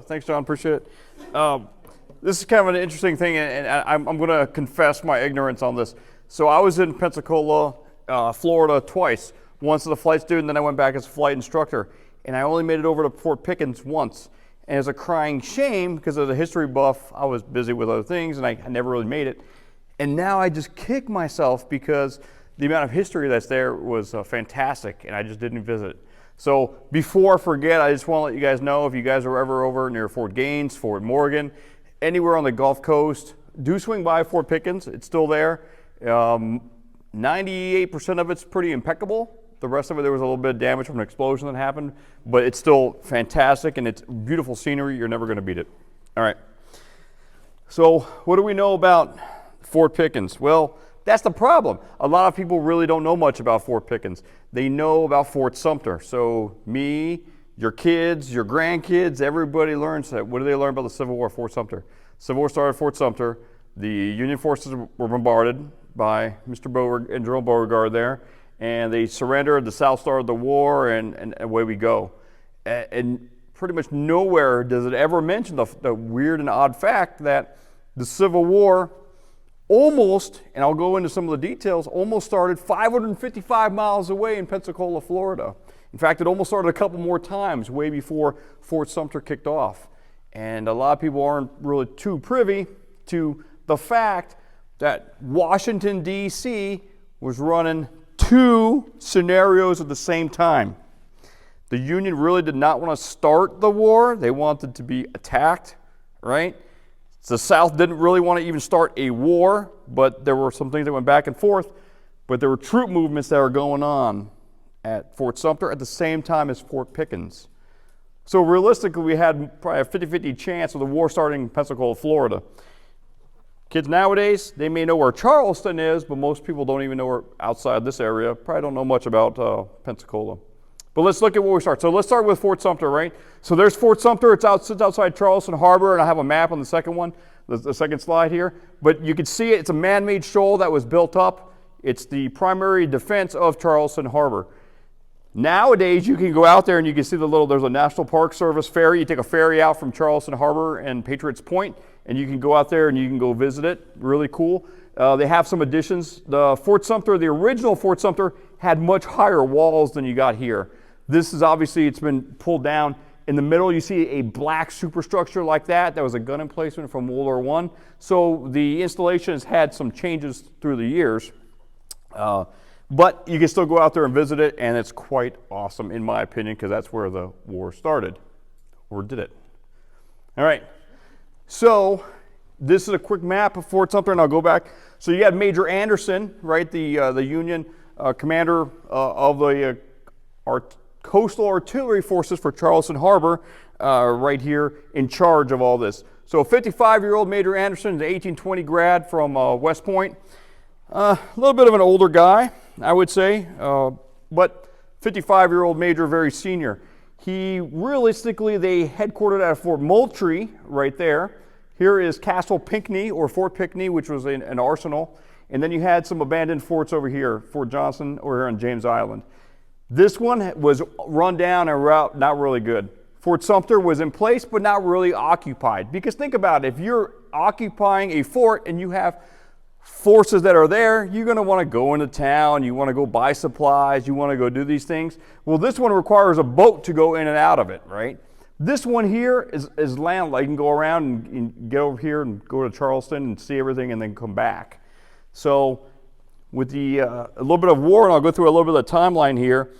Thanks, John. Appreciate it. This is kind of an interesting thing, and I'm going to confess my ignorance on this. So I was in Pensacola, Florida twice. Once as a flight student, then I went back as a flight instructor. And I only made it over to Fort Pickens once. And it's a crying shame because as a history buff, I was busy with other things, and I never really made it. And now I just kick myself because the amount of history that's there was fantastic, and I just didn't visit. So before I forget, I just want to let you guys know, if you guys are ever over near Fort Gaines, Fort Morgan, anywhere on the Gulf Coast, do swing by Fort Pickens. It's still there. 98% of it's pretty impeccable. The rest of it, there was a little bit of damage from an explosion that happened, but it's still fantastic, and it's beautiful scenery. You're never going to beat it. All right. So what do we know about Fort Pickens? Well, that's the problem. A lot of people really don't know much about Fort Pickens. They know about Fort Sumter. So me, your kids, your grandkids, everybody learns that. What do they learn about the Civil War, Fort Sumter? Civil War started at Fort Sumter. The Union forces were bombarded by Mr. Beauregard and General Beauregard there, and they surrendered. The South started the war, and away we go. And pretty much nowhere does it ever mention the weird and odd fact that the Civil War almost, and I'll go into some of the details, almost started 555 miles away in Pensacola, Florida. In fact, it almost started a couple more times way before Fort Sumter kicked off. And a lot of people aren't really too privy to the fact that Washington, D.C. was running two scenarios at the same time. The Union really did not want to start the war. They wanted to be attacked, right? The South didn't really want to even start a war, but there were some things that went back and forth. But there were troop movements that were going on at Fort Sumter at the same time as Fort Pickens. So realistically, we had probably a 50-50 chance of the war starting in Pensacola, Florida. Kids nowadays, they may know where Charleston is, but most people don't even know where outside this area. Probably don't know much about Pensacola. But let's look at where we start. So let's start with Fort Sumter, right? So there's Fort Sumter. It sits outside Charleston Harbor, and I have a map on the second one, the second slide here. But you can see it. It's a man-made shoal that was built up. It's the primary defense of Charleston Harbor. Nowadays, you can go out there and you can see there's a National Park Service ferry. You take a ferry out from Charleston Harbor and Patriots Point, and you can go out there and you can go visit it. Really cool. They have some additions. The Fort Sumter, the original Fort Sumter, had much higher walls than you got here. This is obviously, it's been pulled down. In the middle, you see a black superstructure like that. That was a gun emplacement from World War I. So the installation has had some changes through the years. But you can still go out there and visit it, and it's quite awesome, in my opinion, because that's where the war started, or did it. All right, so this is a quick map of Fort Sumter, and I'll go back. So you had Major Anderson, right, the Union commander of the coastal artillery forces for Charleston Harbor, right here in charge of all this. So 55-year-old Major Anderson, the 1820 grad from West Point. A little bit of an older guy, I would say, but 55-year-old Major, very senior. They headquartered at Fort Moultrie right there. Here is Castle Pinckney, or Fort Pinckney, which was an arsenal. And then you had some abandoned forts over here, Fort Johnson over here on James Island. This one was run down and not really good. Fort Sumter was in place, but not really occupied. Because think about it, if you're occupying a fort and you have forces that are there, you're going to want to go into town, you want to go buy supplies, you want to go do these things. Well, this one requires a boat to go in and out of it, right? This one here is land. You can go around and get over here and go to Charleston and see everything and then come back. So with a little bit of war, and I'll go through a little bit of the timeline here,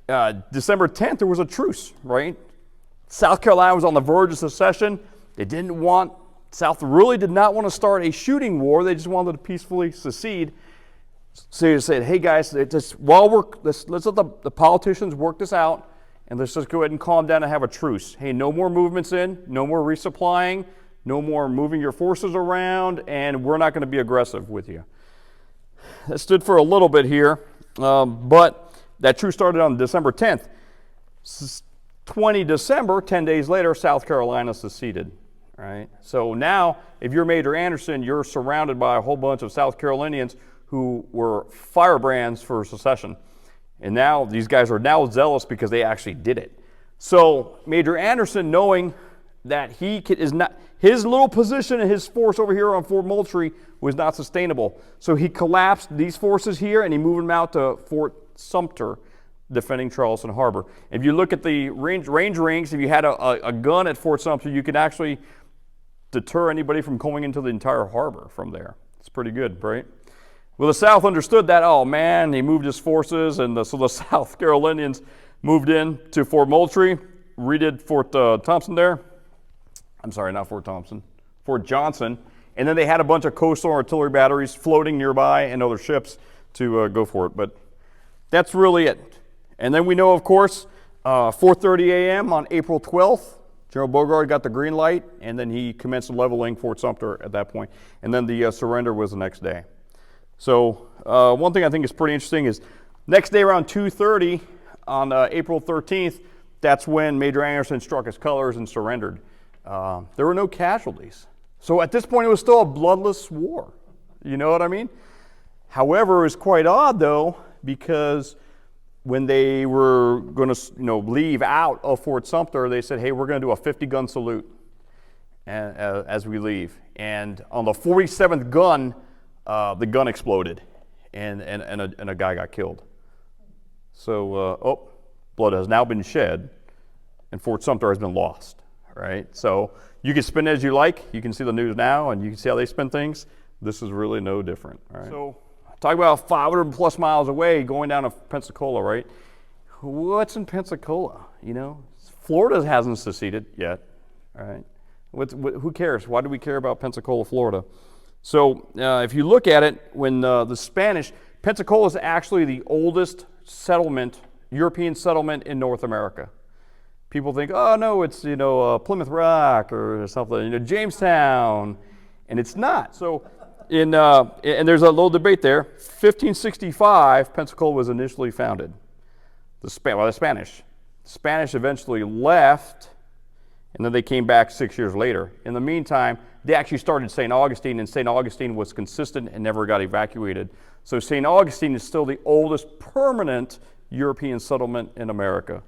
December 10th, there was a truce, right? South Carolina was on the verge of secession. South really did not want to start a shooting war. They just wanted to peacefully secede. So they said, hey guys, let's let the politicians work this out, and let's just go ahead and calm down and have a truce. Hey, no more movements in, no more resupplying, no more moving your forces around, and we're not going to be aggressive with you. That stood for a little bit here, but that truce started on December 10th. 20 December, 10 days later, South Carolina seceded. Right? So now, if you're Major Anderson, you're surrounded by a whole bunch of South Carolinians who were firebrands for secession. And now these guys are now zealous because they actually did it. So Major Anderson, knowing that his little position and his force over here on Fort Moultrie was not sustainable. So he collapsed these forces here and he moved them out to Fort Sumter, defending Charleston Harbor. If you look at the range rings, if you had a gun at Fort Sumter, you could actually deter anybody from going into the entire harbor from there. It's pretty good, right? Well, the South understood that. Oh man, he moved his forces, and so the South Carolinians moved in to Fort Moultrie, redid Fort Thompson there. I'm sorry, not Fort Thompson, Fort Johnson. And then they had a bunch of coastal artillery batteries floating nearby and other ships to go for it. But that's really it. And then we know, of course, 4:30 a.m. on April 12th, General Beauregard got the green light, and then he commenced leveling Fort Sumter at that point. And then the surrender was the next day. So one thing I think is pretty interesting is next day around 2:30 on April 13th, that's when Major Anderson struck his colors and surrendered. There were no casualties. So at this point, it was still a bloodless war. You know what I mean? However, it was quite odd, though, because when they were going to leave out of Fort Sumter, they said, hey, we're going to do a 50-gun salute as we leave. And on the 47th gun, the gun exploded, and a guy got killed. So, blood has now been shed, and Fort Sumter has been lost, right? So you can spin it as you like. You can see the news now, and you can see how they spin things. This is really no different, right? So talk about 500 plus miles away going down to Pensacola, right? What's in Pensacola? Florida hasn't seceded yet, right? Who cares? Why do we care about Pensacola, Florida? So if you look at it, when the Spanish, Pensacola is actually the oldest settlement, European settlement in North America. People think, oh no, it's Plymouth Rock or something, Jamestown, and it's not. So and there's a little debate there. 1565, Pensacola was initially founded. The Spanish. The Spanish eventually left, and then they came back 6 years later. In the meantime, they actually started St. Augustine, and St. Augustine was consistent and never got evacuated. So St. Augustine is still the oldest permanent European settlement in America.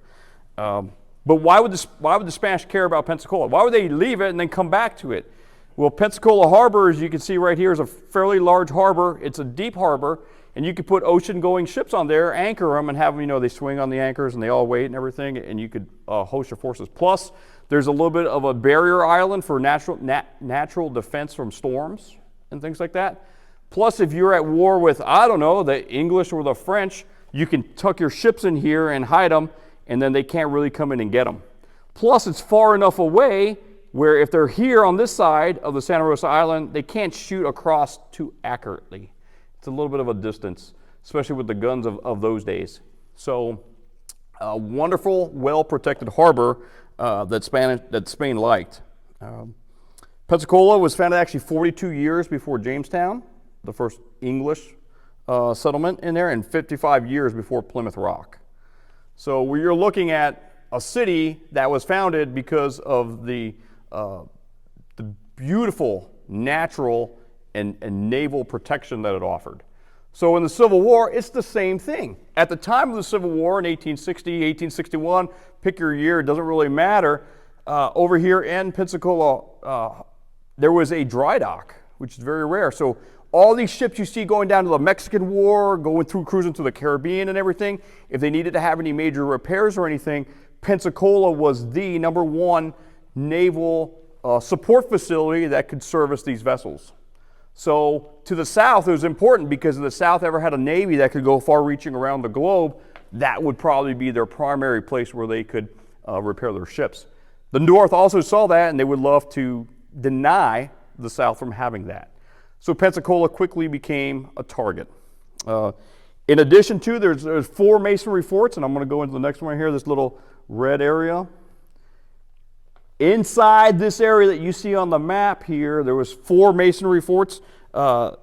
But why would the Spanish care about Pensacola? Why would they leave it and then come back to it? Well, Pensacola Harbor, as you can see right here, is a fairly large harbor. It's a deep harbor, and you could put ocean-going ships on there, anchor them, and have them, they swing on the anchors, and they all wait and everything, and you could host your forces. Plus, there's a little bit of a barrier island for natural defense from storms and things like that. Plus, if you're at war with, the English or the French, you can tuck your ships in here and hide them, and then they can't really come in and get them. Plus, it's far enough away where if they're here on this side of the Santa Rosa Island, they can't shoot across too accurately. It's a little bit of a distance, especially with the guns of those days. So, a wonderful, well-protected harbor that Spain liked. Pensacola was founded actually 42 years before Jamestown, the first English settlement in there, and 55 years before Plymouth Rock. So you're looking at a city that was founded because of the beautiful natural and naval protection that it offered. So in the Civil War, it's the same thing. At the time of the Civil War in 1860, 1861, pick your year, it doesn't really matter, over here in Pensacola, there was a dry dock, which is very rare. So all these ships you see going down to the Mexican War, cruising through the Caribbean and everything, if they needed to have any major repairs or anything, Pensacola was the #1 naval support facility that could service these vessels. So to the South, it was important because if the South ever had a navy that could go far-reaching around the globe, that would probably be their primary place where they could repair their ships. The North also saw that, and they would love to deny the South from having that. So Pensacola quickly became a target. In addition to, there's 4 masonry forts, and I'm going to go into the next one here, this little red area. Inside this area that you see on the map here, there was 4 masonry forts that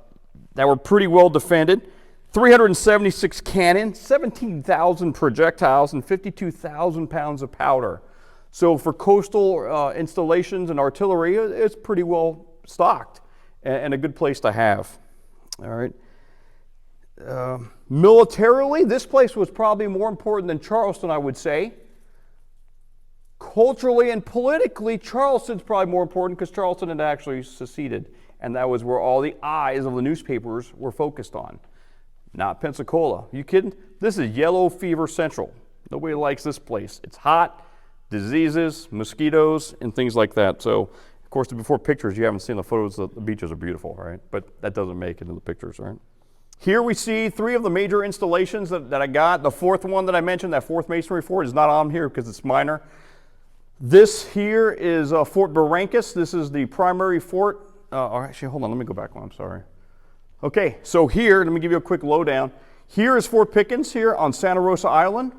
were pretty well defended. 376 cannon, 17,000 projectiles, and 52,000 pounds of powder. So for coastal installations and artillery, it's pretty well stocked and a good place to have. All right. Militarily, this place was probably more important than Charleston, I would say. Culturally and politically, Charleston's probably more important because Charleston had actually seceded, and that was where all the eyes of the newspapers were focused on. Not Pensacola. You kidding? This is yellow fever central. Nobody likes this place. It's hot, diseases, mosquitoes, and things like that. So, of course, before pictures, you haven't seen the photos. The beaches are beautiful, right? But that doesn't make it into the pictures, right? Here we see 3 of the major installations that I got. The 4th one that I mentioned, that 4th masonry fort, is not on here because it's minor. This here is Fort Barrancas. This is the primary fort. Actually, hold on. Let me go back one. I'm sorry. Okay, so here, let me give you a quick lowdown. Here is Fort Pickens here on Santa Rosa Island.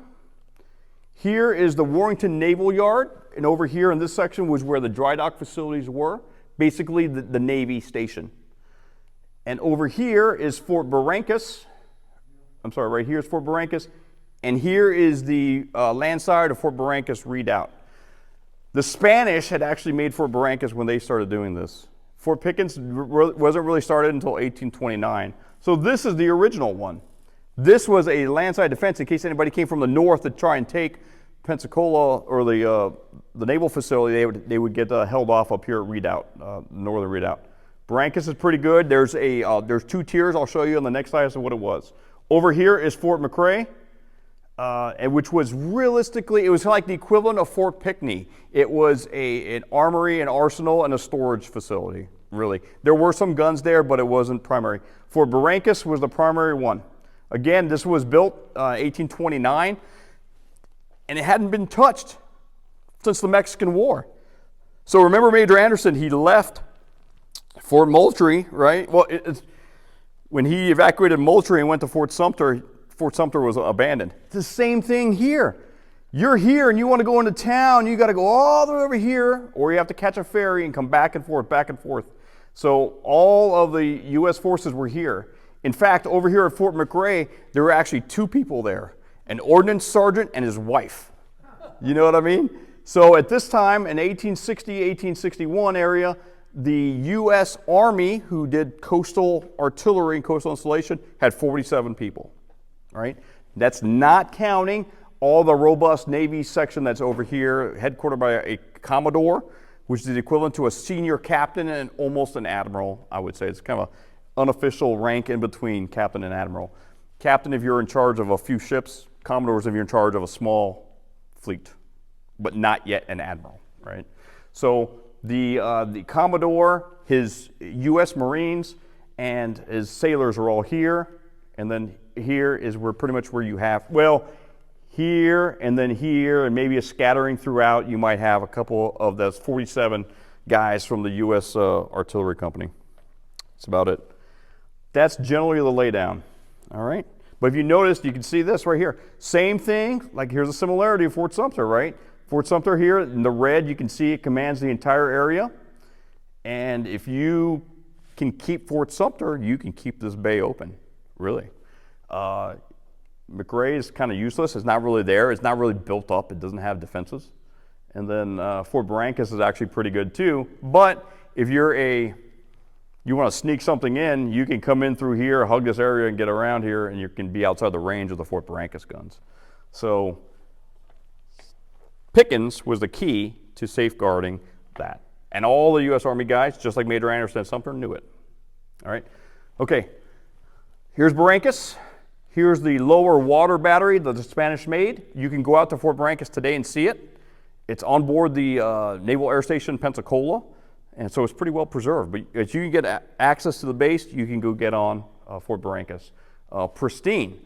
Here is the Warrington Naval Yard. And over here in this section was where the dry dock facilities were. Basically, the Navy station. And over here is Fort Barrancas. I'm sorry, right here is Fort Barrancas. And here is the land side of Fort Barrancas redoubt. The Spanish had actually made Fort Barrancas when they started doing this. Fort Pickens wasn't really started until 1829. So this is the original one. This was a landside defense in case anybody came from the north to try and take Pensacola or the naval facility. They would get held off up here at Redoubt, northern Redoubt. Barrancas is pretty good. There's 2 tiers. I'll show you on the next slide as to what it was. Over here is Fort McRae. And which was realistically, it was like the equivalent of Fort Pinckney. It was an armory, an arsenal, and a storage facility, really. There were some guns there, but it wasn't primary. Fort Barrancas was the primary one. Again, this was built 1829, and it hadn't been touched since the Mexican War. So remember Major Anderson, he left Fort Moultrie, right? Well, when he evacuated Moultrie and went to Fort Sumter was abandoned. It's the same thing here. You're here and you want to go into town, you got to go all the way over here, or you have to catch a ferry and come back and forth, back and forth. So all of the U.S. forces were here. In fact, over here at Fort McRae, there were actually 2 people there, an ordnance sergeant and his wife. You know what I mean? So at this time, in 1860, 1861 area, the U.S. Army, who did coastal artillery and coastal installation, had 47 people. Right? That's not counting all the robust Navy section that's over here, headquartered by a Commodore, which is the equivalent to a senior captain and almost an admiral, I would say. It's kind of an unofficial rank in between captain and admiral. Captain if you're in charge of a few ships, Commodores if you're in charge of a small fleet, but not yet an admiral, right? So the Commodore, his U.S. Marines, and his sailors are all here, and then here is where pretty much where you have, well, here and then here and maybe a scattering throughout, you might have a couple of those 47 guys from the U.S. Artillery Company. That's about it. That's generally the laydown, all right? But if you notice, you can see this right here. Same thing, like here's a similarity of Fort Sumter, right? Fort Sumter here, in the red, you can see it commands the entire area. And if you can keep Fort Sumter, you can keep this bay open, really. McRae is kind of useless. It's not really there. It's not really built up. It doesn't have defenses. And then Fort Barrancas is actually pretty good too. But if you want to sneak something in, you can come in through here, hug this area, and get around here, and you can be outside the range of the Fort Barrancas guns. So Pickens was the key to safeguarding that. And all the U.S. Army guys, just like Major Anderson and Sumter, knew it. All right? Okay. Here's Barrancas. Here's the lower water battery that the Spanish made. You can go out to Fort Barrancas today and see it. It's on board the Naval Air Station Pensacola, and so it's pretty well preserved. But as you can get access to the base, you can go get on Fort Barrancas. Pristine.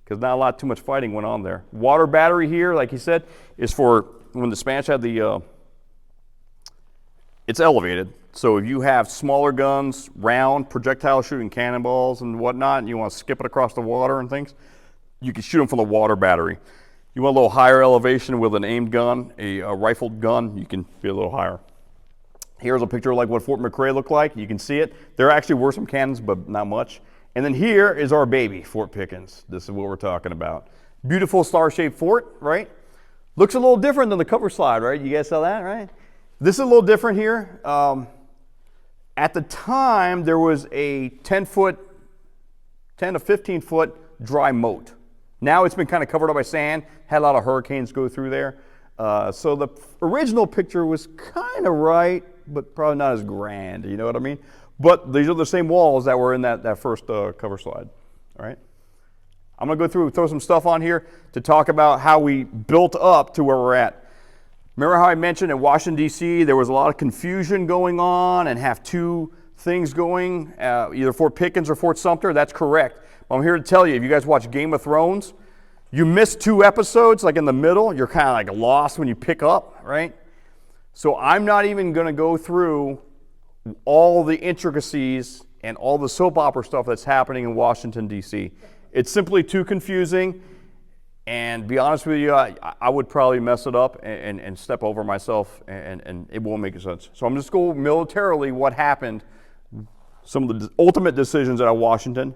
because not too much fighting went on there. Water battery here, like he said, is for when the Spanish had the, it's elevated. So if you have smaller guns, round, projectile shooting cannonballs and whatnot, and you want to skip it across the water and things, you can shoot them from the water battery. You want a little higher elevation with an aimed gun, a rifled gun, you can be a little higher. Here's a picture of like what Fort McRae looked like. You can see it. There actually were some cannons, but not much. And then here is our baby, Fort Pickens. This is what we're talking about. Beautiful star-shaped fort, right? Looks a little different than the cover slide, right? You guys saw that, right? This is a little different here. At the time, there was a 10 to 15 foot dry moat. Now it's been kind of covered up by sand, had a lot of hurricanes go through there. So the original picture was kind of right, but probably not as grand, you know what I mean? But these are the same walls that were in that first cover slide, all right? I'm gonna go through, throw some stuff on here to talk about how we built up to where we're at. Remember how I mentioned in Washington, D.C., there was a lot of confusion going on and have two things going, either Fort Pickens or Fort Sumter? That's correct. I'm here to tell you, if you guys watch Game of Thrones, you miss 2 episodes, like in the middle, you're kind of like lost when you pick up, right? So I'm not even going to go through all the intricacies and all the soap opera stuff that's happening in Washington, D.C. It's simply too confusing, and be honest with you, I would probably mess it up and step over myself, and it won't make sense. So I'm just going to go militarily what happened, some of the ultimate decisions out of Washington,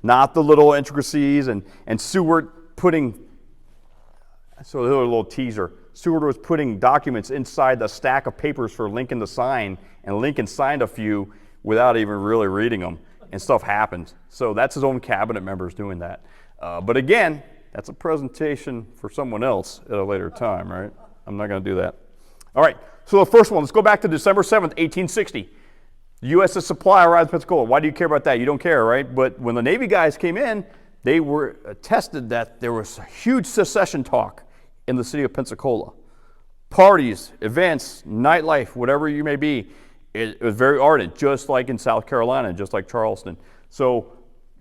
not the little intricacies, and Seward putting, so a little teaser, Seward was putting documents inside the stack of papers for Lincoln to sign, and Lincoln signed a few without even really reading them, and stuff happened. So that's his own cabinet members doing that. But again, that's a presentation for someone else at a later time, right? I'm not going to do that. All right, so the first one, let's go back to December 7th, 1860. The U.S.'s supply arrived in Pensacola. Why do you care about that? You don't care, right? But when the Navy guys came in, they were attested that there was a huge secession talk in the city of Pensacola. Parties, events, nightlife, whatever you may be, it was very ardent, just like in South Carolina, just like Charleston. So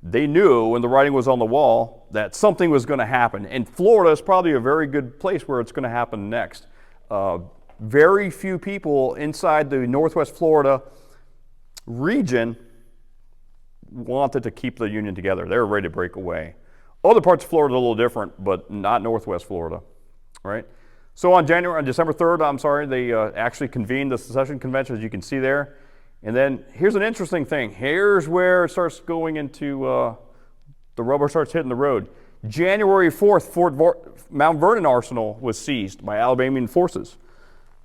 they knew when the writing was on the wall that something was going to happen. And Florida is probably a very good place where it's going to happen next. Very few people inside the Northwest Florida region wanted to keep the Union together. They were ready to break away. Other parts of Florida are a little different, but not Northwest Florida, right? So on December 3rd, they actually convened the secession convention, as you can see there. And then here's an interesting thing. Here's where it starts going into, the rubber starts hitting the road. January 4th, Mount Vernon Arsenal was seized by Alabamian forces.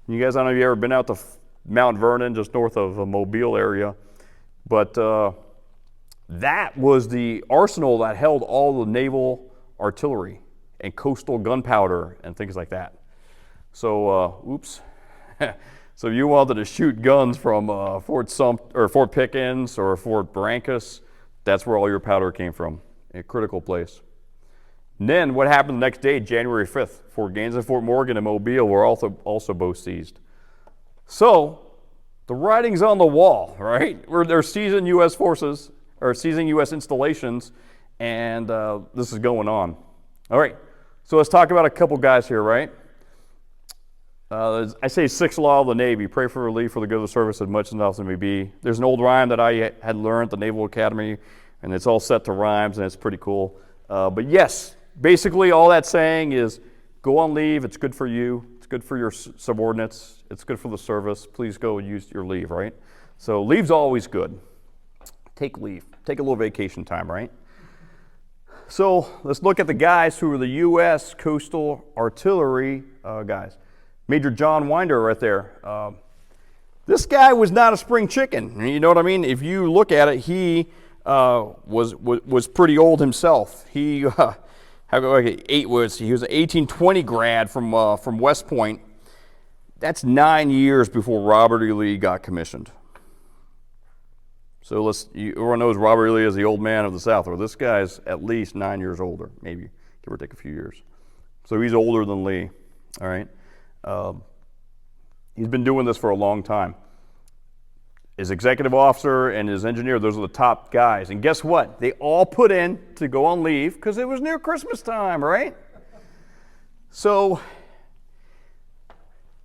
You guys, I don't know if you've ever been out to Mount Vernon, just north of the Mobile area. But that was the arsenal that held all the naval artillery and coastal gunpowder and things like that. So, oops. So if you wanted to shoot guns from Fort Sumter or Fort Pickens or Fort Brancos, that's where all your powder came from, a critical place. And then what happened the next day, January 5th? Fort Gaines and Fort Morgan and Mobile were also both seized. So the writing's on the wall, right? Where they're seizing U.S. forces or seizing U.S. installations, and this is going on. All right, so let's talk about a couple guys here, right? I say 6th law of the Navy, pray for relief for the good of the service as much as else it may be. There's an old rhyme that I had learned at the Naval Academy, and it's all set to rhymes, and it's pretty cool. But yes, basically all that's saying is go on leave, it's good for you, it's good for your subordinates, it's good for the service, please go and use your leave, right? So leave's always good. Take leave, take a little vacation time, right? So let's look at the guys who are the U.S. Coastal Artillery guys. Major John Winder right there. This guy was not a spring chicken. You know what I mean? If you look at it, he was pretty old himself. He was an 1820 grad from West Point. That's 9 years before Robert E. Lee got commissioned. So everyone knows Robert E. Lee is the old man of the South. Well, this guy's at least 9 years older, maybe give or take a few years. So he's older than Lee. All right. He's been doing this for a long time. his executive officer and his engineer, those are the top guys. And guess what? They all put in to go on leave because it was near Christmas time, right? So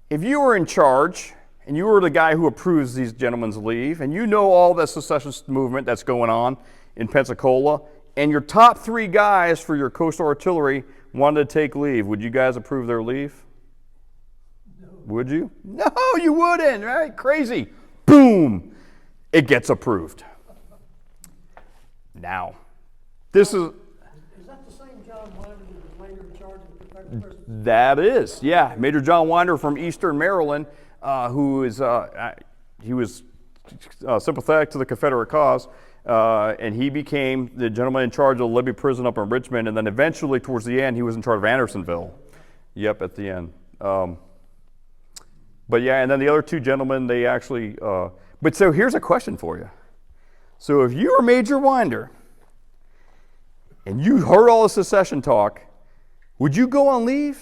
if you were in charge and you were the guy who approves these gentlemen's leave, and you know all the secessionist movement that's going on in Pensacola, and your top 3 guys for your coastal artillery wanted to take leave, would you guys approve their leave? No. Would you? No, you wouldn't, right? Crazy. Boom, it gets approved. Now, this is that the same John Winder who was later in charge of the Confederate prisoners? That is, yeah. Major John Winder from Eastern Maryland, who is, he was sympathetic to the Confederate cause, and he became the gentleman in charge of the Libby prison up in Richmond, and then eventually, towards the end, he was in charge of Andersonville. Yep, at the end. But yeah, and then the other 2 gentlemen, they actually, but so here's a question for you. So if you were Major Winder, and you heard all the secession talk, would you go on leave?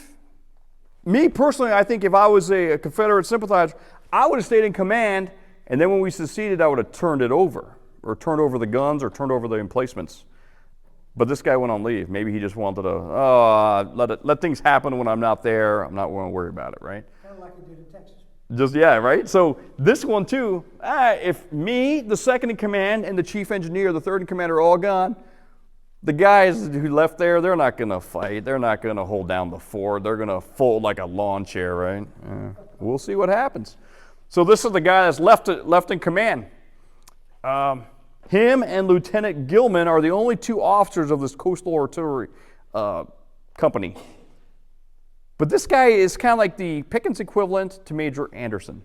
Me personally, I think if I was a Confederate sympathizer, I would have stayed in command, and then when we seceded, I would have turned it over, or turned over the guns, or turned over the emplacements. But this guy went on leave. Maybe he just wanted to let things happen when I'm not there. I'm not going to worry about it, right? Kind of like he did in Texas. Just, yeah, right? So this one too, if me, the second in command, and the chief engineer, the third in command are all gone, the guys who left there, they're not going to fight. They're not going to hold down the fort. They're going to fold like a lawn chair, right? We'll see what happens. So this is the guy that's left in command. Him and Lieutenant Gilman are the only 2 officers of this coastal artillery company. But this guy is kind of like the Pickens equivalent to Major Anderson.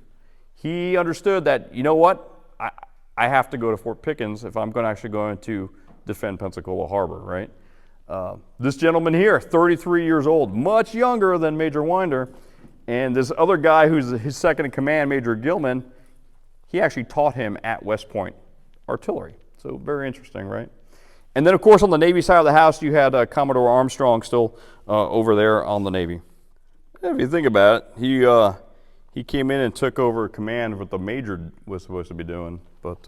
He understood that, you know what, I have to go to Fort Pickens if I'm actually going to defend Pensacola Harbor, right? This gentleman here, 33 years old, much younger than Major Winder, and this other guy who's his second in command, Major Gilman, he actually taught him at West Point Artillery. So very interesting, right? And then, of course, on the Navy side of the house, you had Commodore Armstrong still over there on the Navy. If you think about it, he came in and took over command of what the major was supposed to be doing. But,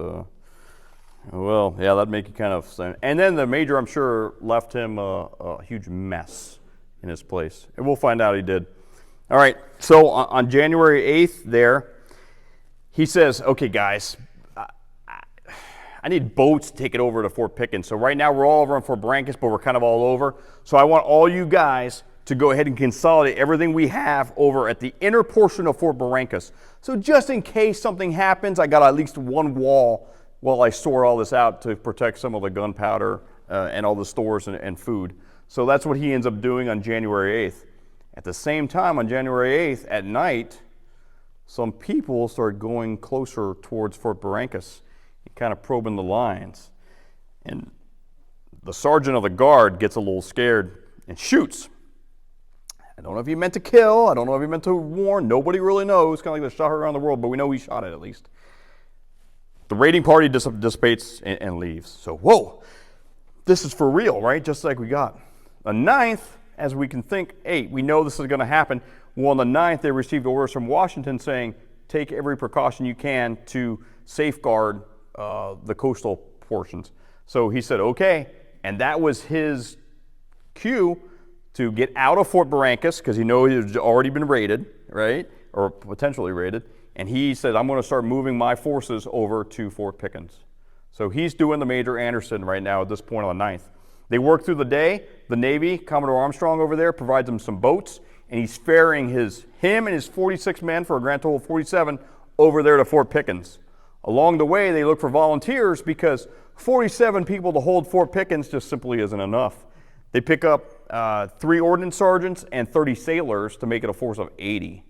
well, yeah, that'd make you kind of... And then the major, I'm sure, left him a huge mess in his place. And we'll find out he did. All right, so on January 8th there, he says, okay, guys, I need boats to take it over to Fort Pickens. So right now we're all over on Fort Brancas, but we're kind of all over. So I want all you guys to go ahead and consolidate everything we have over at the inner portion of Fort Barrancas. So just in case something happens, I got at least one wall while I store all this out to protect some of the gunpowder and all the stores and food. So that's what he ends up doing on January 8th. At the same time, on January 8th at night, some people start going closer towards Fort Barrancas and kind of probing the lines. And the sergeant of the guard gets a little scared and shoots. I don't know if he meant to kill. I don't know if he meant to warn. Nobody really knows. Kind of like the shot around the world, but we know he shot it at least. The raiding party dissipates and leaves. So, whoa, this is for real, right? Just like we got. The 9th, as we can think, hey, we know this is going to happen. Well, on the 9th, they received orders from Washington saying, take every precaution you can to safeguard the coastal portions. So he said, okay, and that was his cue to get out of Fort Barrancas because he knew he had already been raided, right, or potentially raided, and he said, I'm going to start moving my forces over to Fort Pickens. So he's doing the Major Anderson right now at this point on the 9th. They work through the day. The Navy, Commodore Armstrong over there, provides them some boats, and he's ferrying him and his 46 men for a grand total of 47 over there to Fort Pickens. Along the way, they look for volunteers because 47 people to hold Fort Pickens just simply isn't enough. They pick up 3 ordnance sergeants and 30 sailors to make it a force of 80.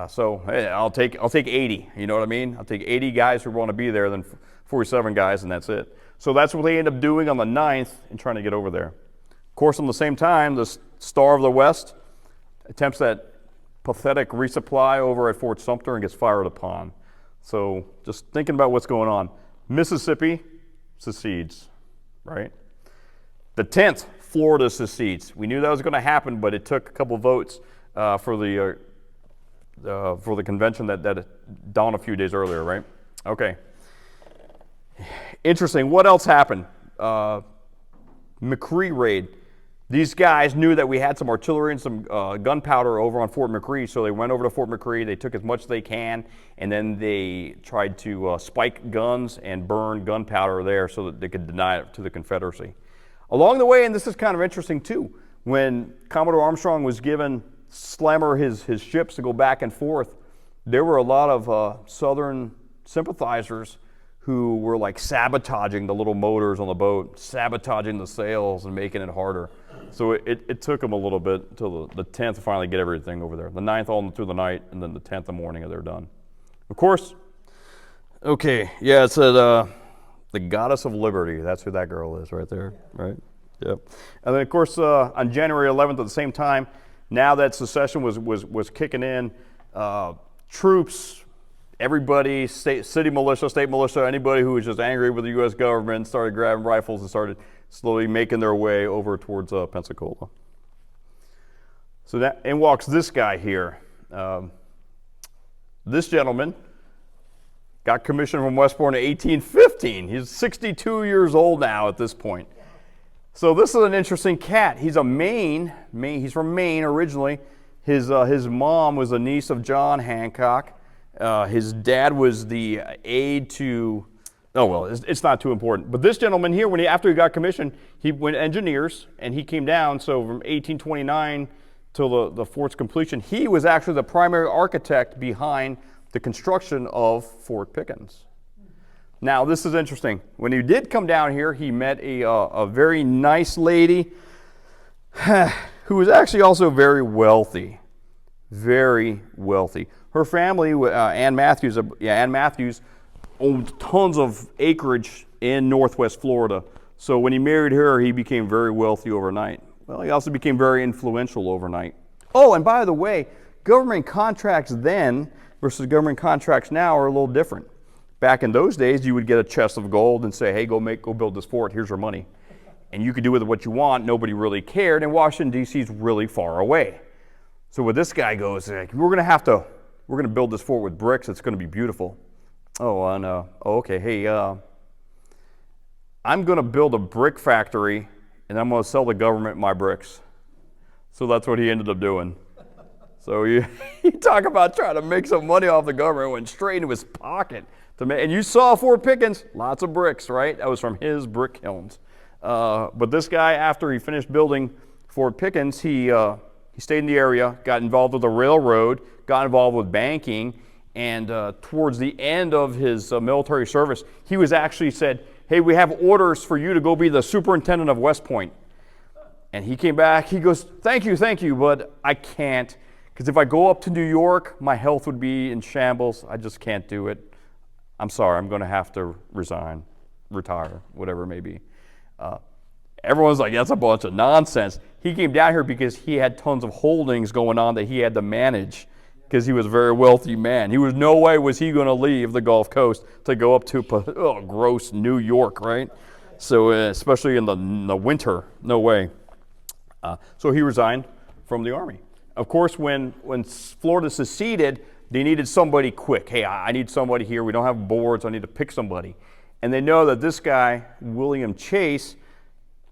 So hey, I'll take 80. You know what I mean? I'll take 80 guys who want to be there than 47 guys, and that's it. So that's what they end up doing on the 9th and trying to get over there. Of course, on the same time, the Star of the West attempts that pathetic resupply over at Fort Sumter and gets fired upon. So just thinking about what's going on. Mississippi secedes, right? The 10th, Florida secedes. We knew that was going to happen, but it took a couple votes for the convention that dawned a few days earlier, right? Okay. Interesting. What else happened? McCree raid. These guys knew that we had some artillery and some gunpowder over on Fort McCree, so they went over to Fort McCree. They took as much as they can, and then they tried to spike guns and burn gunpowder there so that they could deny it to the Confederacy. Along the way, and this is kind of interesting too, when Commodore Armstrong was given Slammer his ships to go back and forth, there were a lot of Southern sympathizers who were like sabotaging the little motors on the boat, sabotaging the sails and making it harder. So it took them a little bit until the 10th to finally get everything over there. The 9th all through the night, and then the 10th the morning they're done. Of course, okay, yeah, it said the Goddess of Liberty. That's who that girl is right there, right? Yep. And then of course on January 11th at the same time, now that secession was kicking in, troops, everybody, city militia, state militia, anybody who was just angry with the U.S. government started grabbing rifles and started slowly making their way over towards Pensacola. So that, in walks this guy here. This gentleman got commissioned from West Point in 1815. He's 62 years old now at this point. So this is an interesting cat. He's a he's from Maine originally. His mom was a niece of John Hancock. His dad was the aide to, oh well, it's not too important. But this gentleman here, after he got commissioned, he went engineers and he came down. So from 1829 till the fort's completion, he was actually the primary architect behind the construction of Fort Pickens. Now this is interesting. When he did come down here, he met a very nice lady who was actually also very wealthy. Very wealthy. Her family, Ann Matthews owned tons of acreage in Northwest Florida. So when he married her, he became very wealthy overnight. Well, he also became very influential overnight. Oh, and by the way, government contracts then versus government contracts now are a little different. Back in those days, you would get a chest of gold and say, hey, go build this fort, here's your money. And you could do with it what you want, nobody really cared, and Washington, D.C. is really far away. So what this guy goes, like, we're gonna build this fort with bricks, it's gonna be beautiful. Oh, and, okay, hey, I'm gonna build a brick factory and I'm gonna sell the government my bricks. So that's what he ended up doing. So you talk about trying to make some money off the government, went straight into his pocket. And you saw Fort Pickens, lots of bricks, right? That was from his brick kilns. But this guy, after he finished building Fort Pickens, he stayed in the area, got involved with the railroad, got involved with banking, and towards the end of his military service, he was actually said, hey, we have orders for you to go be the superintendent of West Point. And he came back, he goes, thank you, but I can't, because if I go up to New York, my health would be in shambles. I just can't do it. I'm sorry, I'm going to have to resign, retire, whatever it may be. Everyone's like, that's a bunch of nonsense. He came down here because he had tons of holdings going on that he had to manage because he was a very wealthy man. No way was he going to leave the Gulf Coast to go up to gross New York, right? So especially in the winter, no way. So he resigned from the Army. Of course, when Florida seceded, they needed somebody quick. Hey, I need somebody here. We don't have boards. I need to pick somebody. And they know that this guy, William Chase,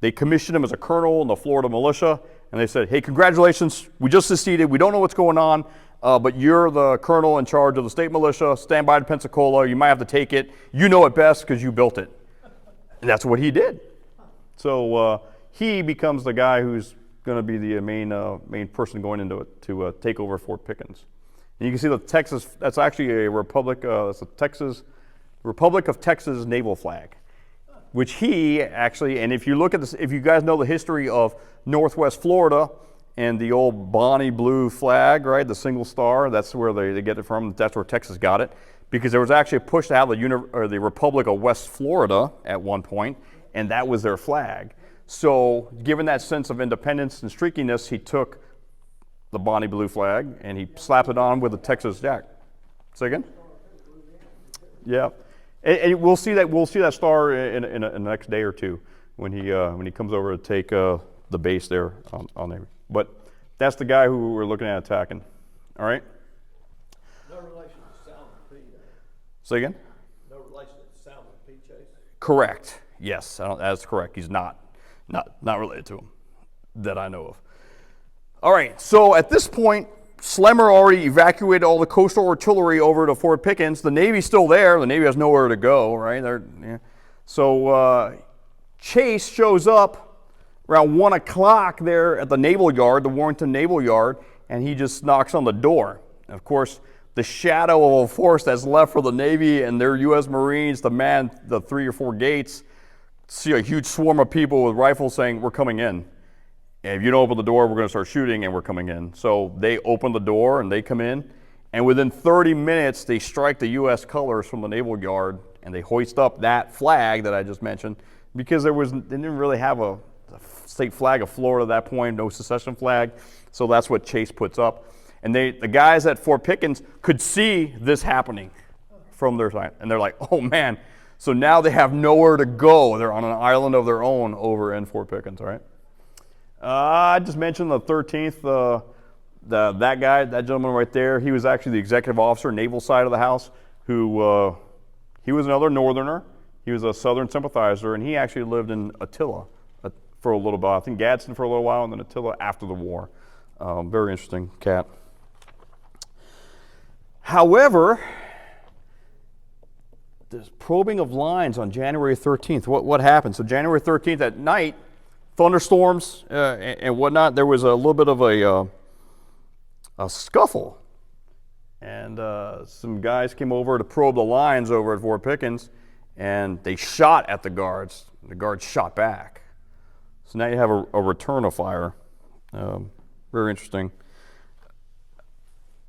they commissioned him as a colonel in the Florida militia. And they said, hey, congratulations. We just seceded. We don't know what's going on, but you're the colonel in charge of the state militia. Stand by to Pensacola. You might have to take it. You know it best because you built it. And that's what he did. So he becomes the guy who's going to be the main person going into it to take over Fort Pickens. And you can see the Texas, that's actually a republic, it's a Republic of Texas naval flag, which he actually, and if you look at this, if you guys know the history of Northwest Florida and the old Bonnie blue flag, right, the single star, that's where they get it from, that's where Texas got it, because there was actually a push to have the Republic of West Florida at one point, and that was their flag. So given that sense of independence and streakiness, he took the Bonnie blue flag and he slapped it on with a Texas jack. Say again? Yeah, and we'll see that star in the next day or two when he comes over to take the base there on there. But that's the guy who we're looking at attacking. All right. No relation to Salmon P. Say again? correct. Yes, that's correct. He's not related to him that I know of. All right, so at this point, Slemmer already evacuated all the coastal artillery over to Fort Pickens. The Navy's still there. The Navy has nowhere to go, right? So Chase shows up around 1 o'clock there at the Naval Yard, the Warrenton Naval Yard, and he just knocks on the door. And of course, the shadow of a force that's left for the Navy and their U.S. Marines to man the 3 or 4 gates, see a huge swarm of people with rifles saying, "We're coming in. And if you don't open the door, we're going to start shooting, and we're coming in." So they open the door, and they come in. And within 30 minutes, they strike the U.S. colors from the Naval Yard, and they hoist up that flag that I just mentioned, because they didn't really have a state flag of Florida at that point, no secession flag. So that's what Chase puts up. And the guys at Fort Pickens could see this happening from their side. And they're like, oh, man. So now they have nowhere to go. They're on an island of their own over in Fort Pickens, all right? I just mentioned the 13th, that guy, that gentleman right there. He was actually the executive officer, naval side of the house, who he was another Northerner. He was a Southern sympathizer, and he actually lived in Attila for a little while. I think Gadsden for a little while, and then Attila after the war. Very interesting cat. However, this probing of lines on January 13th, what happened? So January 13th at night, thunderstorms and whatnot, there was a little bit of a scuffle. And some guys came over to probe the lines over at Fort Pickens, and they shot at the guards. The guards shot back. So now you have a return of fire. Very interesting.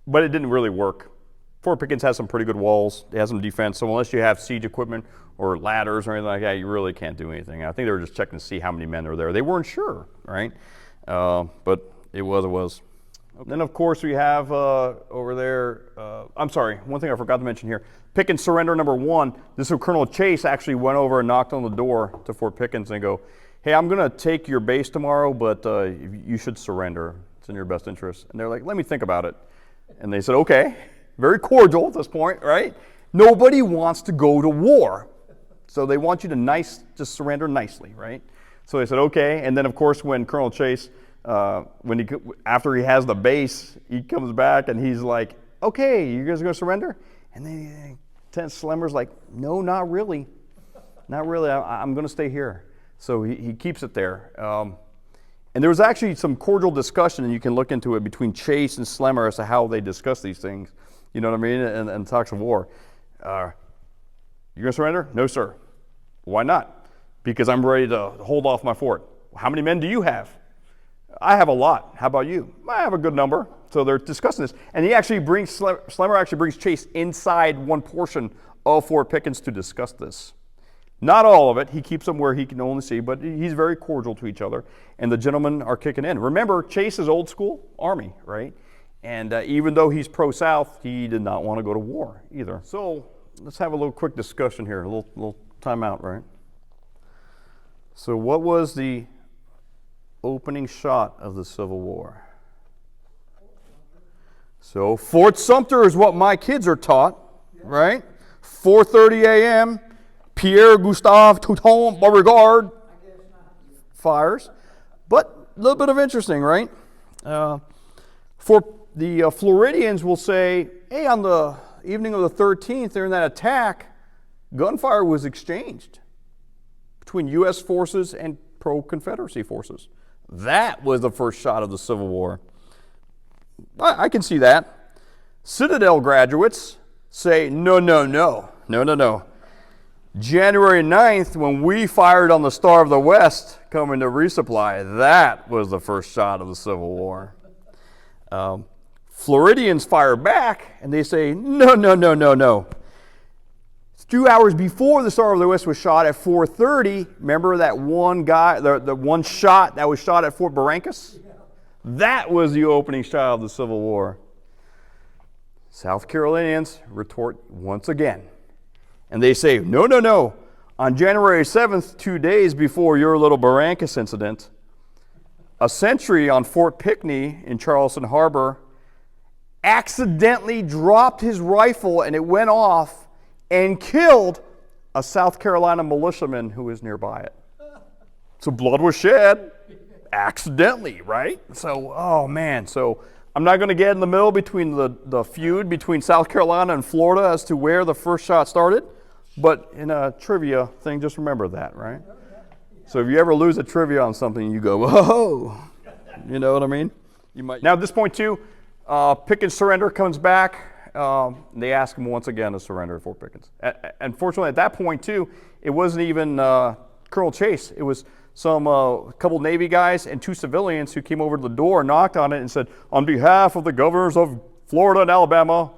But it didn't really work. Fort Pickens has some pretty good walls. It has some defense. So unless you have siege equipment or ladders or anything like that, you really can't do anything. I think they were just checking to see how many men are there. They weren't sure, right? But it was. Then, of course, we have over there, I'm sorry, one thing I forgot to mention here. Pickens surrender number 1. This is Colonel Chase actually went over and knocked on the door to Fort Pickens and go, hey, I'm going to take your base tomorrow, but you should surrender. It's in your best interest. And they're like, let me think about it. And they said, okay. Very cordial at this point, right? Nobody wants to go to war. So they want you to just surrender nicely, right? So they said, okay. And then, of course, when Colonel Chase, after he has the base, he comes back and he's like, okay, you guys are going to surrender? And then Lieutenant Slemmer's like, no, not really. Not really. I'm going to stay here. So he keeps it there. And there was actually some cordial discussion, and you can look into it, between Chase and Slemmer as to how they discuss these things. You know what I mean? And talks of war. You going to surrender? No, sir. Why not? Because I'm ready to hold off my fort. How many men do you have? I have a lot. How about you? I have a good number. So they're discussing this. And he actually Slemmer actually brings Chase inside one portion of Fort Pickens to discuss this. Not all of it. He keeps them where he can only see, but he's very cordial to each other. And the gentlemen are kicking in. Remember, Chase is old school Army, right? And even though he's pro-South, he did not want to go to war either. So let's have a little quick discussion here, a little timeout, right? So what was the opening shot of the Civil War? So Fort Sumter is what my kids are taught, right? 4:30 a.m., Pierre Gustave Touton Beauregard fires. But a little bit of interesting, right? For the Floridians will say, hey, on the evening of the 13th, during that attack, gunfire was exchanged between U.S. forces and pro-Confederacy forces. That was the first shot of the Civil War. I can see that. Citadel graduates say, no. January 9th, when we fired on the Star of the West coming to resupply, that was the first shot of the Civil War. Floridians fire back, and they say, no. 2 hours before the Star of the West was shot at 4:30, remember that one guy, the one shot that was shot at Fort Barrancas? That was the opening shot of the Civil War. South Carolinians retort once again. And they say, no. On January 7th, 2 days before your little Barrancas incident, a sentry on Fort Pinckney in Charleston Harbor accidentally dropped his rifle and it went off and killed a a South Carolina militiaman who was nearby it. So blood was shed accidentally, right? So, oh man. So I'm not going to get in the middle between the feud between South Carolina and Florida as to where the first shot started. But in a trivia thing, just remember that, right? So if you ever lose a trivia on something, you go, whoa. You know what I mean? You might. Now at this point too, Pickens' surrender comes back. They ask him once again to surrender at Fort Pickens. Unfortunately, at that point too, it wasn't even Colonel Chase. It was some couple Navy guys and 2 civilians who came over to the door, knocked on it, and said, "On behalf of the governors of Florida and Alabama,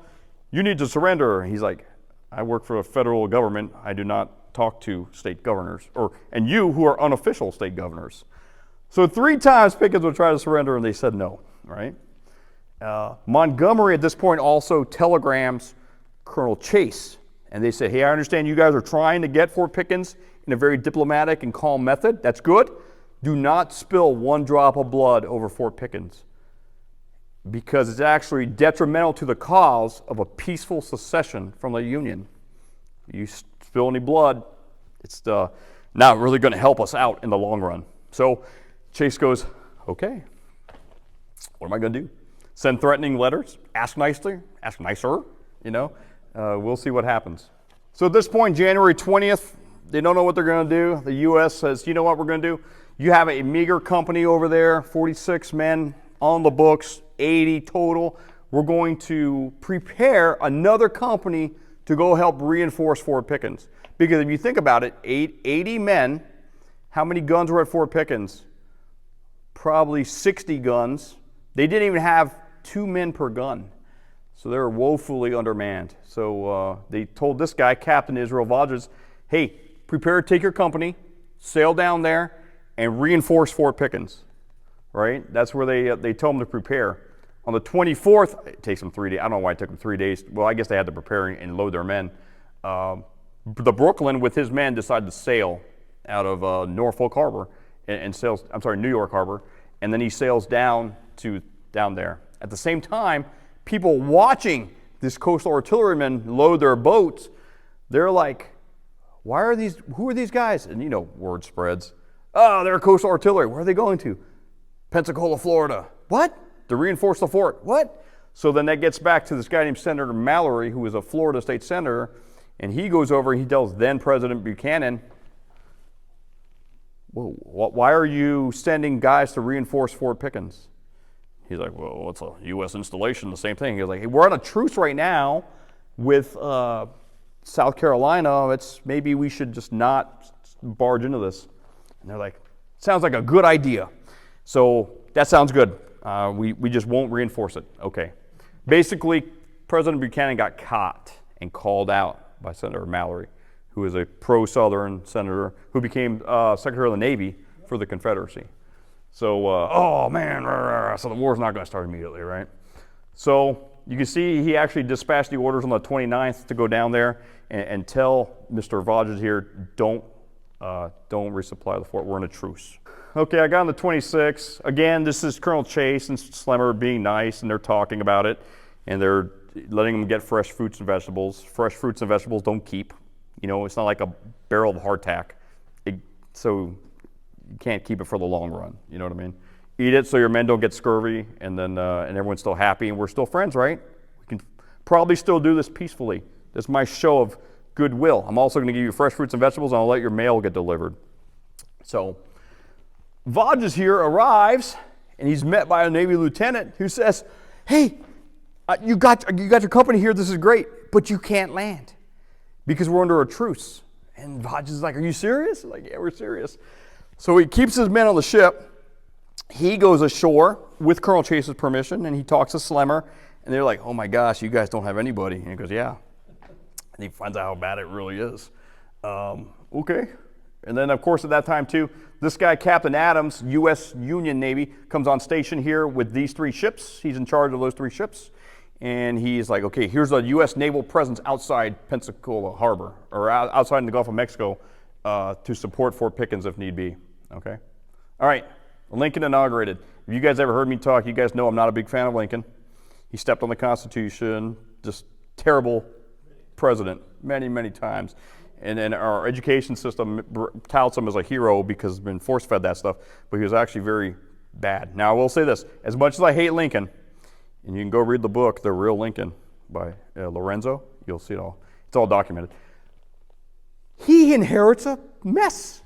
you need to surrender." And he's like, "I work for the federal government. I do not talk to state governors, and you who are unofficial state governors." So 3 times Pickens would try to surrender, and they said no, right? Montgomery at this point also telegrams Colonel Chase, and they say, "Hey, I understand you guys are trying to get Fort Pickens in a very diplomatic and calm method. That's good. Do not spill 1 drop of blood over Fort Pickens, because it's actually detrimental to the cause of a peaceful secession from the Union. You spill any blood, it's not really going to help us out in the long run." So Chase goes, "Okay, what am I going to do? Send threatening letters? Ask nicely? Ask nicer? You know, we'll see what happens." So at this point, January 20th, they don't know what they're going to do. The U.S. says, "You know what we're going to do? You have a meager company over there, 46 men on the books, 80 total. We're going to prepare another company to go help reinforce Fort Pickens." Because if you think about it, 80 men, how many guns were at Fort Pickens? Probably 60 guns. They didn't even have 2 men per gun. So they were woefully undermanned. So they told this guy, Captain Israel Vodges, "Hey, prepare to take your company, sail down there, and reinforce Fort Pickens." Right? That's where they told him to prepare. On the 24th, it takes them 3 days. I don't know why it took them 3 days. Well, I guess they had to prepare and load their men. The Brooklyn, with his men, decided to sail out of Norfolk Harbor and sails. I'm sorry, New York Harbor, and then he sails down there. At the same time, people watching this coastal artillerymen load their boats, they're like, "Why are these? Who are these guys?" And you know, word spreads. "Oh, they're coastal artillery. Where are they going to? Pensacola, Florida." "What? To reinforce the fort." "What?" So then that gets back to this guy named Senator Mallory, who was a Florida state senator, and he goes over and he tells then President Buchanan, "Whoa, why are you sending guys to reinforce Fort Pickens?" He's like, "Well, it's a U.S. installation, the same thing." He's like, "Hey, we're on a truce right now with South Carolina. Maybe we should just not barge into this." And they're like, "Sounds like a good idea." So that sounds good. We just won't reinforce it. Okay. Basically, President Buchanan got caught and called out by Senator Mallory, who is a pro-Southern senator who became Secretary of the Navy for the Confederacy. So, oh man, so the war's not going to start immediately, right? So you can see he actually dispatched the orders on the 29th to go down there and tell Mr. Vodges here, don't resupply the fort. We're in a truce. Okay, I got on the 26th. Again, this is Colonel Chase and Slemmer being nice, and they're talking about it, and they're letting them get fresh fruits and vegetables. Fresh fruits and vegetables don't keep. You know, it's not like a barrel of hardtack. So you can't keep it for the long run. You know what I mean? Eat it so your men don't get scurvy, and then and everyone's still happy, and we're still friends, right? We can probably still do this peacefully. This is my show of goodwill. I'm also going to give you fresh fruits and vegetables, and I'll let your mail get delivered. So Vodges here arrives, and he's met by a Navy lieutenant who says, "Hey, you got your company here. This is great, but you can't land because we're under a truce." And Vodges is like, "Are you serious?" Like, "Yeah, we're serious." So he keeps his men on the ship. He goes ashore with Colonel Chase's permission, and he talks to Slemmer, and they're like, "Oh my gosh, you guys don't have anybody." And he goes, "Yeah." And he finds out how bad it really is. Okay. And then, of course, at that time, too, this guy, Captain Adams, U.S. Union Navy, comes on station here with these 3 ships. He's in charge of those 3 ships. And he's like, "Okay, here's a U.S. naval presence outside Pensacola Harbor, or outside in the Gulf of Mexico, to support Fort Pickens if need be." Okay? All right, Lincoln inaugurated. If you guys ever heard me talk, you guys know I'm not a big fan of Lincoln. He stepped on the Constitution, just terrible president many, many times. And then our education system touts him as a hero because he's been force-fed that stuff, but he was actually very bad. Now, I will say this. As much as I hate Lincoln, and you can go read the book, The Real Lincoln, by Lorenzo, you'll see it all. It's all documented. He inherits a mess.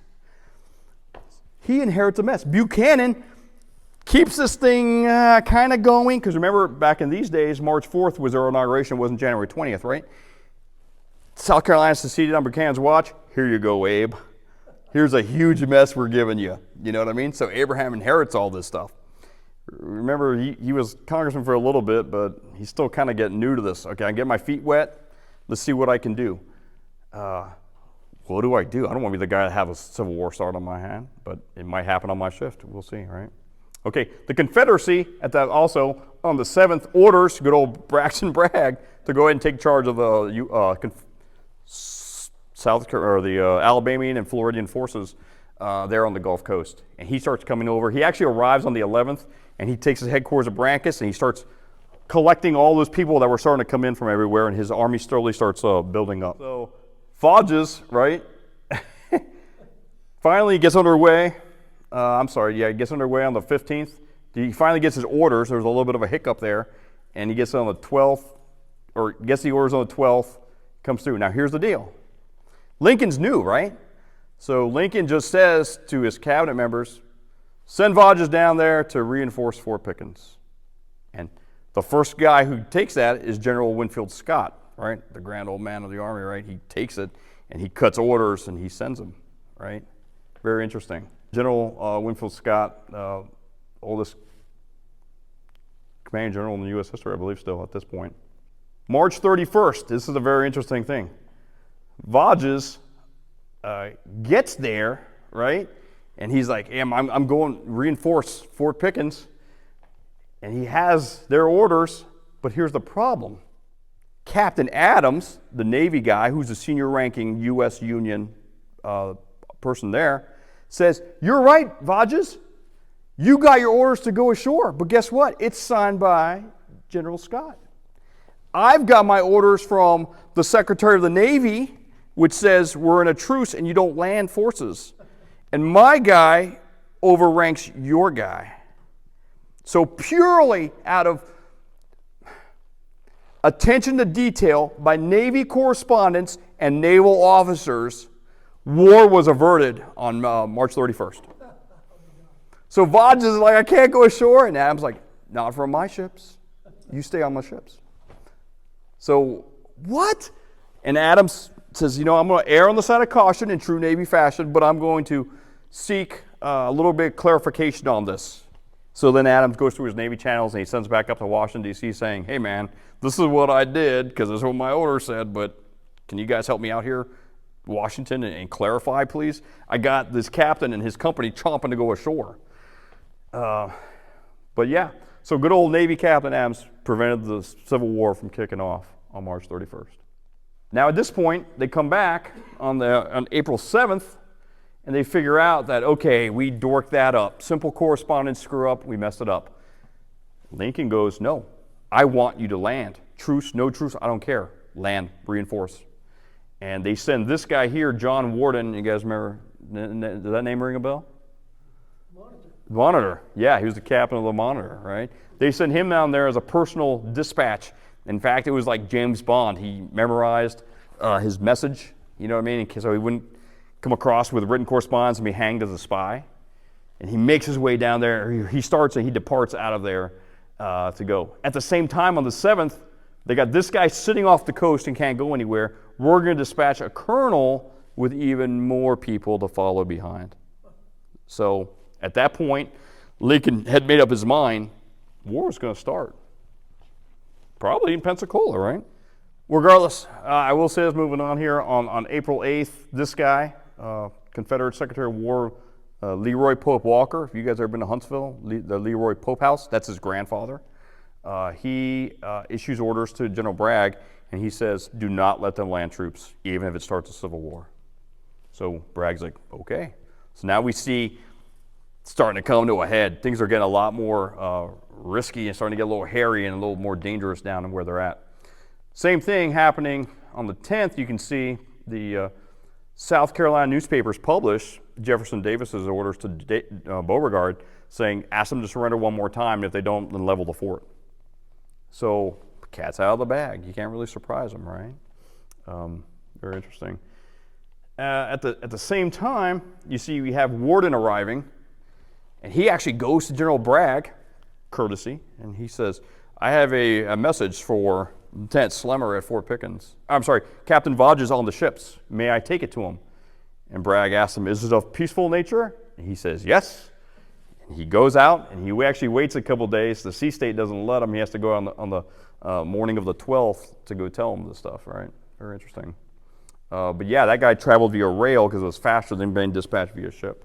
He inherits a mess. Buchanan keeps this thing kind of going, because remember, back in these days, March 4th was our inauguration. It wasn't January 20th, right? South Carolina seceded on Buchanan's watch. Here you go, Abe. Here's a huge mess we're giving you. You know what I mean? So Abraham inherits all this stuff. Remember, he was congressman for a little bit, but he's still kind of getting new to this. Okay, I get my feet wet. Let's see what I can do. What do? I don't want to be the guy that have a civil war start on my hand, but it might happen on my shift. We'll see, right? Okay, the Confederacy at that also on the 7th orders good old Braxton Bragg to go ahead and take charge of the Alabamian and Floridian forces there on the Gulf Coast, and he starts coming over. He actually arrives on the 11th, and he takes his headquarters at Brankus, and he starts collecting all those people that were starting to come in from everywhere, and his army slowly starts building up. So Fodges, right? Finally gets underway. He gets underway on the 15th. He finally gets his orders. There was a little bit of a hiccup there, and he gets on the 12th, or gets the orders on the 12th, comes through. Now, here's the deal. Lincoln's new, right? So Lincoln just says to his cabinet members, send Fodges down there to reinforce Fort Pickens. And the first guy who takes that is General Winfield Scott, right? The grand old man of the Army, right? He takes it, and he cuts orders, and he sends them, right? Very interesting. General Winfield Scott, oldest commanding general in the U.S. history, I believe, still at this point. March 31st, this is a very interesting thing. Fodges gets there, right? And he's like, hey, I'm going to reinforce Fort Pickens. And he has their orders, but here's the problem. Captain Adams, the Navy guy, who's the senior ranking U.S. Union person there, says, you're right, Fodges. You got your orders to go ashore, but guess what? It's signed by General Scott. I've got my orders from the Secretary of the Navy, which says we're in a truce and you don't land forces. And my guy overranks your guy. So purely out of attention to detail by Navy correspondents and naval officers, war was averted on March 31st. So Fodges is like, I can't go ashore. And Adams like, not from my ships. You stay on my ships. So what? And Adams says, I'm going to err on the side of caution in true Navy fashion, but I'm going to seek a little bit of clarification on this. So then Adams goes through his Navy channels and he sends back up to Washington, D.C. saying, hey, man, this is what I did because this is what my order said, but can you guys help me out here, Washington, and clarify, please? I got this captain and his company chomping to go ashore. But yeah, so good old Navy Captain Adams prevented the Civil War from kicking off on March 31st. Now at this point, they come back on April 7th, and they figure out that, okay, we dorked that up. Simple correspondence screw up, we messed it up. Lincoln goes, no, I want you to land. Truce, no truce, I don't care. Land, reinforce. And they send this guy here, John Warden. You guys remember, does that name ring a bell? Monitor. Yeah, he was the captain of the Monitor, right? They sent him down there as a personal dispatch. In fact, it was like James Bond. He memorized his message, you know what I mean? So he wouldn't come across with written correspondence and be hanged as a spy. And he makes his way down there. He starts and he departs out of there to go. At the same time, on the 7th, they got this guy sitting off the coast and can't go anywhere. We're going to dispatch a colonel with even more people to follow behind. So at that point, Lincoln had made up his mind, war was going to start. Probably in Pensacola, right? Regardless, I will say this, moving on here, on April 8th, this guy, Confederate Secretary of War Leroy Pope Walker, if you guys ever been to Huntsville, the Leroy Pope House, that's his grandfather. He issues orders to General Bragg, and he says, do not let them land troops, even if it starts a civil war. So Bragg's like, okay. So now we see starting to come to a head. Things are getting a lot more risky and starting to get a little hairy and a little more dangerous down in where they're at. Same thing happening on the 10th. You can see the South Carolina newspapers published Jefferson Davis's orders to Beauregard saying, ask them to surrender one more time, and if they don't, then level the fort. So, cat's out of the bag. You can't really surprise them, right? Very interesting. At the same time, you see we have Worden arriving, and he actually goes to General Bragg, courtesy, and he says, I have a message for Lieutenant Slemmer at Fort Pickens. I'm sorry, Captain Vodge is on the ships. May I take it to him? And Bragg asks him, is it of peaceful nature? And he says, yes. And he goes out, and he actually waits a couple days. The sea state doesn't let him. He has to go on the morning of the 12th to go tell him this stuff, right? Very interesting. But yeah, that guy traveled via rail because it was faster than being dispatched via ship.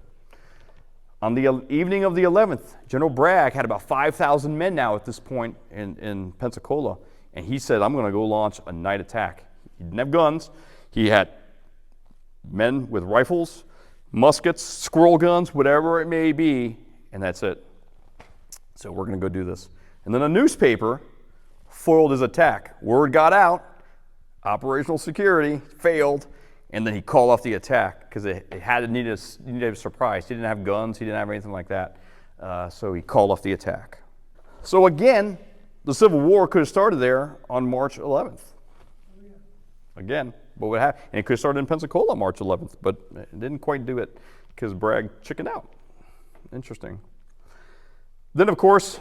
On the evening of the 11th, General Bragg had about 5,000 men now at this point in Pensacola. And he said, I'm going to go launch a night attack. He didn't have guns. He had men with rifles, muskets, squirrel guns, whatever it may be, and that's it. So we're going to go do this. And then a newspaper foiled his attack. Word got out, operational security failed, and then he called off the attack because it needed a surprise. He didn't have guns. He didn't have anything like that. So he called off the attack. So again, the Civil War could have started there on March 11th. Again, but what happened? And it could have started in Pensacola on March 11th, but it didn't quite do it because Bragg chickened out. Interesting. Then, of course,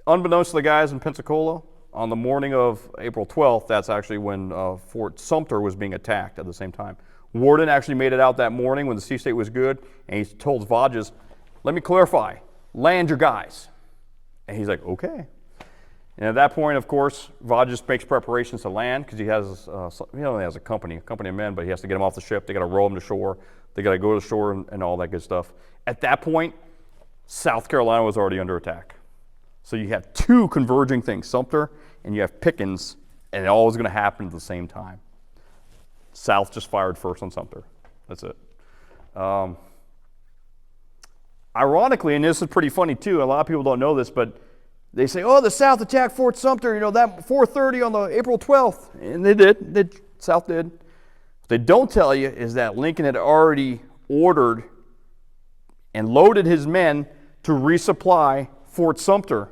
unbeknownst to the guys in Pensacola, on the morning of April 12th, that's actually when Fort Sumter was being attacked at the same time. Worden actually made it out that morning when the sea state was good, and he told Vodges, let me clarify, land your guys. And he's like, okay. And at that point, of course, Vodges makes preparations to land because he only has a company of men, but he has to get them off the ship. They got to row them to shore. They got to go to shore and all that good stuff. At that point, South Carolina was already under attack. So you have two converging things, Sumter and you have Pickens, and it all is going to happen at the same time. South just fired first on Sumter. That's it. Ironically, and this is pretty funny too, a lot of people don't know this, but they say, oh, the South attacked Fort Sumter, that 4:30 on the April 12th. And they did. South did. What they don't tell you is that Lincoln had already ordered and loaded his men to resupply Fort Sumter.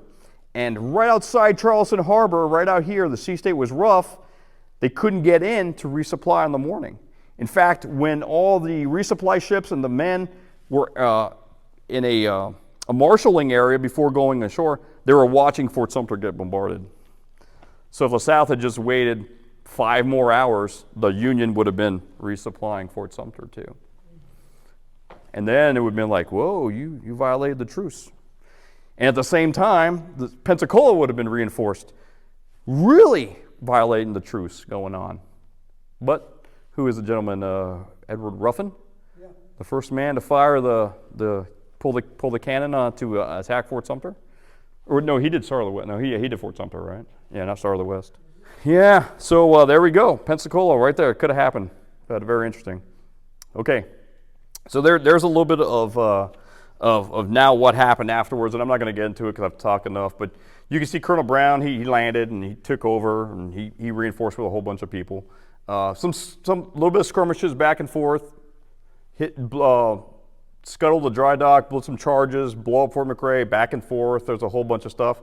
And right outside Charleston Harbor, right out here, the sea state was rough. They couldn't get in to resupply in the morning. In fact, when all the resupply ships and the men were in a marshalling area before going ashore, they were watching Fort Sumter get bombarded. So if the South had just waited 5 more hours, the Union would have been resupplying Fort Sumter too. And then it would have been like, whoa, you violated the truce. And at the same time, the Pensacola would have been reinforced, really violating the truce going on. But who is the gentleman, Edward Ruffin? Yeah. The first man to fire pull the cannon to attack Fort Sumter? Or no, he did Star of the West. No, he did Fort Sumter, right? Yeah, not Star of the West. Yeah, so there we go. Pensacola right there. It could have happened. But very interesting. Okay, so there's a little bit of now what happened afterwards, and I'm not going to get into it because I've talked enough, but you can see Colonel Brown, he landed and he took over and he reinforced with a whole bunch of people. Some little bit of skirmishes back and forth, scuttled the dry dock, blew some charges, blow up Fort McRae, back and forth. There's a whole bunch of stuff.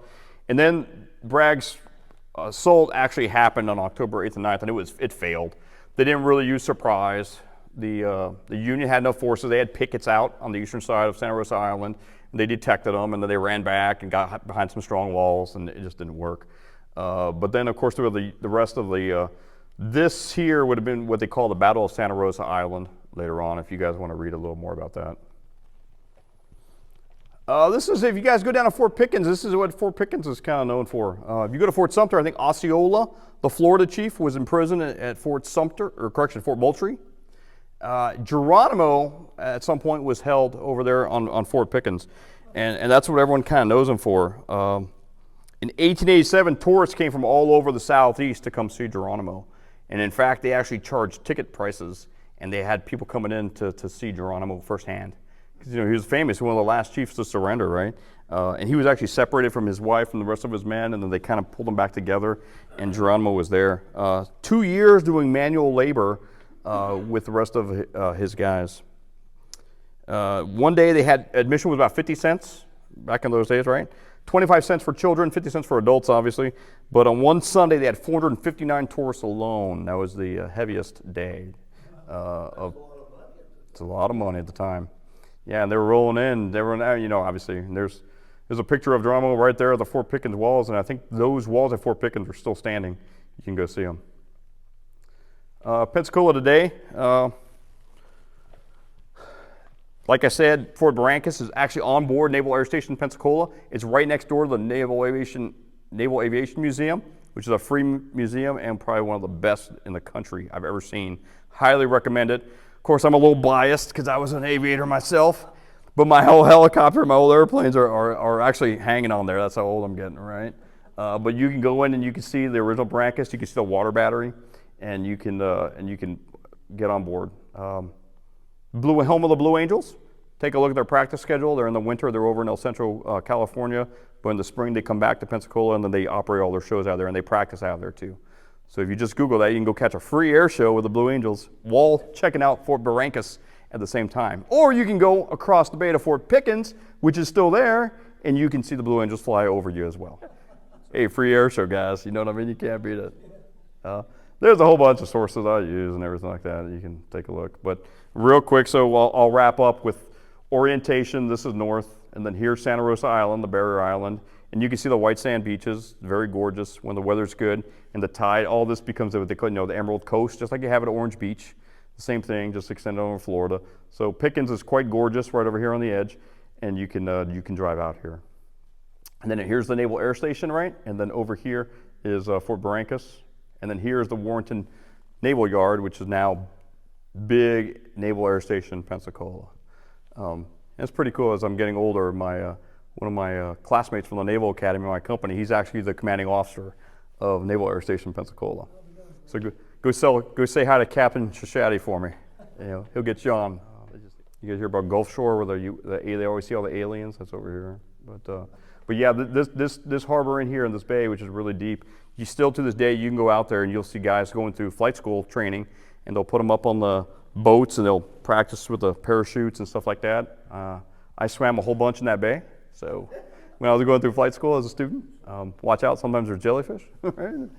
And then Bragg's assault actually happened on October 8th and 9th, and it failed. They didn't really use surprise. The Union had no forces. They had pickets out on the eastern side of Santa Rosa Island. And they detected them, and then they ran back and got behind some strong walls, and it just didn't work. But then, of course, there were the rest of this here would have been what they call the Battle of Santa Rosa Island later on, if you guys want to read a little more about that. This is, if you guys go down to Fort Pickens, this is what Fort Pickens is kind of known for. If you go to Fort Sumter, I think Osceola, the Florida chief, was in prison at Fort Sumter, Fort Moultrie. Geronimo, at some point, was held over there on Fort Pickens, and that's what everyone kind of knows him for. In 1887, tourists came from all over the southeast to come see Geronimo, and in fact, they actually charged ticket prices, and they had people coming in to see Geronimo firsthand. Because he was famous, one of the last chiefs to surrender, right? And he was actually separated from his wife and the rest of his men, and then they kind of pulled them back together, and Geronimo was there. 2 years doing manual labor with the rest of his guys. One day they had admission was about 50 cents back in those days, right? 25 cents for children, 50 cents for adults, obviously. But on one Sunday, they had 459 tourists alone. That was the heaviest day. It's a lot of money at the time. Yeah, and they were rolling in. They were, you know, obviously. And there's a picture of Drama right there of the Fort Pickens walls, and I think those walls at Fort Pickens are still standing. You can go see them. Pensacola today. Like I said, Fort Barrancas is actually on board Naval Air Station Pensacola. It's right next door to the Naval Aviation Museum, which is a free museum and probably one of the best in the country I've ever seen. Highly recommend it. Of course, I'm a little biased because I was an aviator myself, but my whole helicopter, my old airplanes are actually hanging on there. That's how old I'm getting, right? But you can go in and you can see the original Barrancas. You can see the water battery, and you can get on board. Home of the Blue Angels. Take a look at their practice schedule. They're in the winter, they're over in El Centro, California, but in the spring they come back to Pensacola and then they operate all their shows out there and they practice out there too. So if you just Google that, you can go catch a free air show with the Blue Angels while checking out Fort Barrancas at the same time. Or you can go across the bay to Fort Pickens, which is still there, and you can see the Blue Angels fly over you as well. Hey, free air show, guys. You know what I mean? You can't beat it. There's a whole bunch of sources I use and everything like that. You can take a look. But real quick, so I'll wrap up with orientation. This is north, and then here's Santa Rosa Island, the barrier island, and you can see the white sand beaches, very gorgeous when the weather's good, and the tide. All this becomes what they call, the Emerald Coast, just like you have at Orange Beach. The same thing, just extended over Florida. So Pickens is quite gorgeous right over here on the edge, and you can drive out here. And then here's the Naval Air Station, right? And then over here is Fort Barrancas, and then here's the Warrenton Naval Yard, which is now big Naval Air Station, Pensacola. It's pretty cool. As I'm getting older, one of my classmates from the Naval Academy, my company, he's actually the commanding officer of Naval Air Station Pensacola. So go say hi to Captain Shashadi for me. He'll get you on. You guys hear about Gulf Shore where they always see all the aliens? That's over here. But yeah, this harbor in here in this bay, which is really deep, you still to this day you can go out there and you'll see guys going through flight school training, and they'll put them up on the boats and they'll practice with the parachutes and stuff like that. I swam a whole bunch in that bay, so when I was going through flight school as a student, watch out, sometimes there's jellyfish. Right?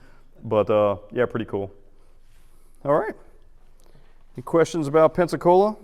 But yeah, pretty cool. All right. Any questions about Pensacola?